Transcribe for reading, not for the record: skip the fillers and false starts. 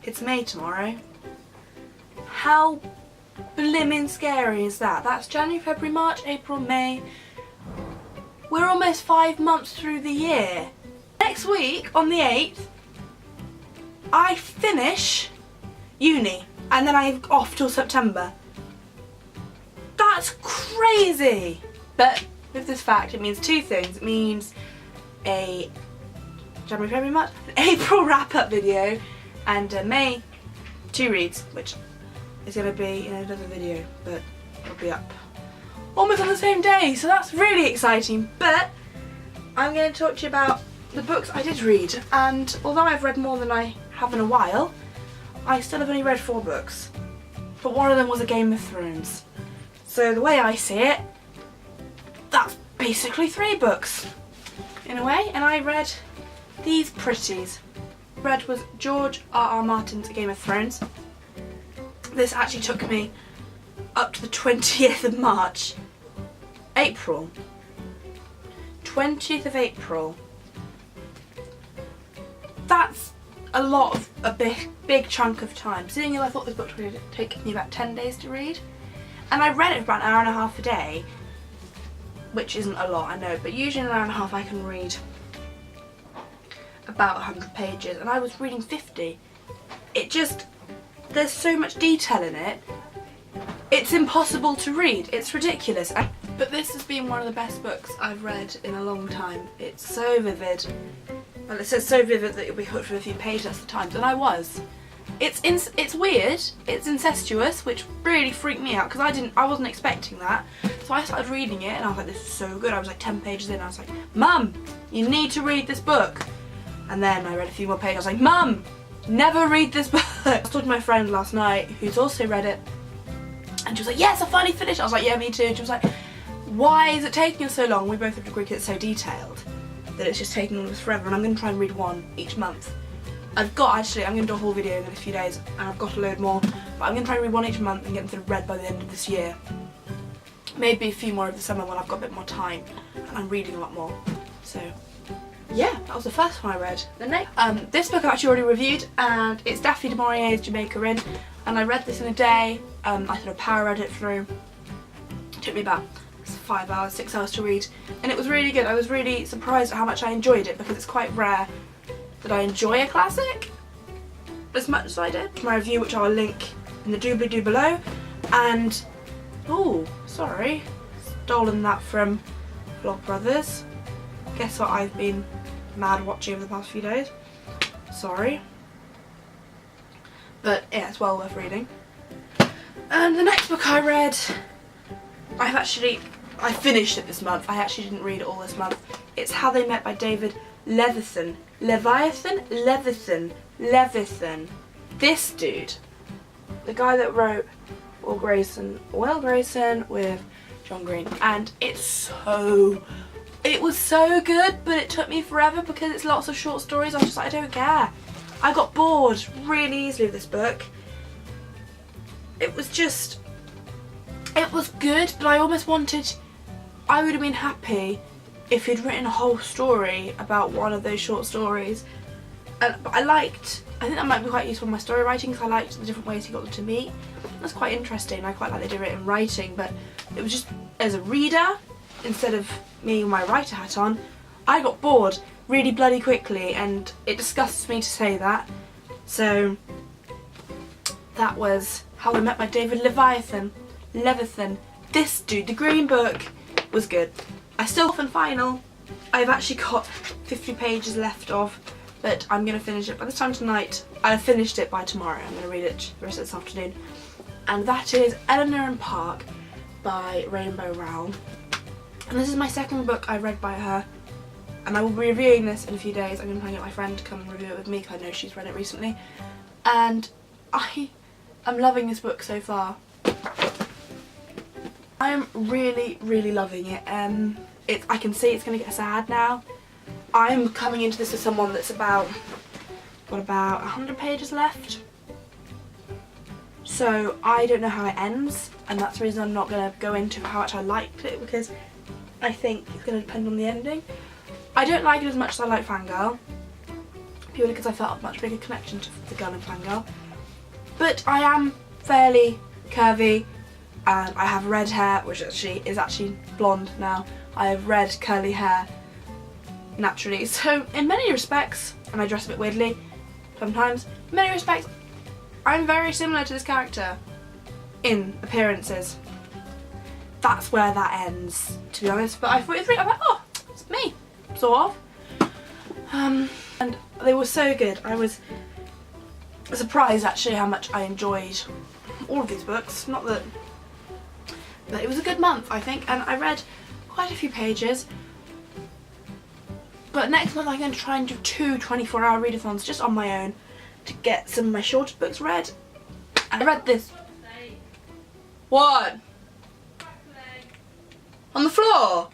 It's May tomorrow. How blimmin' scary is that? That's January, February, March, April, May. We're almost 5 months through the year. Next week, on the 8th, I finish uni and then I'm off till September. That's crazy! But with this fact, it means two things. It means a January, February, March, April wrap-up video, and May 2 reads, which is going to be in another video, but it'll be up almost on the same day, so that's really exciting. But I'm going to talk to you about the books I did read, and although I've read more than I have in a while, I still have only read 4 books, but one of them was a Game of Thrones. So the way I see it, that's basically 3 books in a way, and I read these pretties. Read was George R.R. Martin's Game of Thrones. This actually took me up to the 20th of March. April. 20th of April. That's a big chunk of time. Seeing as I thought this book would take me about 10 days to read. And I read it for about an hour and a half a day, which isn't a lot, I know, but usually in an hour and a half I can read about 100 pages, and I was reading 50. There's so much detail in it, it's impossible to read, it's ridiculous. But this has been one of the best books I've read in a long time. It's so vivid. Well, it says so vivid that you'll be hooked for a few pages at the time, and I was. It's weird, it's incestuous, which really freaked me out because I wasn't expecting that. So I started reading it and I was like, this is so good. I was like 10 pages in, I was like, Mum, you need to read this book. And then I read a few more pages, I was like, Mum, never read this book. I was talking to my friend last night who's also read it, and she was like, yes, I finally finished. I was like, yeah, me too. And she was like, why is it taking us so long? We both have agreed because it's so detailed that it's just taking all of us forever, and I'm going to try and read one each month. I'm going to do a whole video in a few days, and I've got a load more, but I'm going to try and read one each month and get them read by the end of this year. Maybe a few more over the summer when I've got a bit more time and I'm reading a lot more. So yeah, that was the first one I read. The next, this book I've actually already reviewed, and it's Daphne du Maurier's Jamaica Inn, and I read this in a day. I sort of power read it through. It took me about 5 hours, 6 hours to read, and it was really good. I was really surprised at how much I enjoyed it, because it's quite rare that I enjoy a classic as much as I did. My review, which I'll link in the doobly-doo below, and oh, sorry, stolen that from Vlogbrothers. Guess what I've been mad watching over the past few days. Sorry. But yeah, it's well worth reading. And the next book I read, I finished it this month. I actually didn't read it all this month. It's How They Met by David Levithan. Levithan. This dude, the guy that wrote Will Grayson with John Green, and it was so good, but it took me forever because it's lots of short stories. I was just like, I don't care. I got bored really easily with this book. It was good, but I would have been happy if he'd written a whole story about one of those short stories. But I think that might be quite useful in my story writing, because I liked the different ways he got them to meet. That's quite interesting. I quite like they did it in writing, but it was just as a reader, instead of me with my writer hat on, I got bored really bloody quickly, and it disgusts me to say that. So that was How I Met by David Levithan. This dude, the Green Book, was good. I still have final. I've actually got 50 pages left of, but I'm going to finish it by this time tonight. I've finished it by tomorrow. I'm going to read it the rest of this afternoon. And that is Eleanor and Park by Rainbow Rowell. And this is my second book I read by her, and I will be reviewing this in a few days. I'm going to try and get my friend to come and review it with me, because I know she's read it recently. And I am loving this book so far. I am really, really loving it. I can see it's going to get sad now. I'm coming into this as someone that's about 100 pages left. So I don't know how it ends, and that's the reason I'm not going to go into how much I liked it, because I think it's going to depend on the ending. I don't like it as much as I like Fangirl, purely because I felt a much bigger connection to the girl in Fangirl. But I am fairly curvy, and I have red hair, which is actually blonde now. I have red curly hair naturally, so in many respects, and I dress a bit weirdly sometimes, in many respects I'm very similar to this character in appearances. That's where that ends, to be honest, but I thought it was really, I'm like, oh, it's me, sort of. And they were so good. I was surprised actually how much I enjoyed all of these books. Not that, but it was a good month, I think, and I read quite a few pages. But next month I'm going to try and do 2 24-hour readathons just on my own to get some of my shorter books read. I read this. What? On the floor?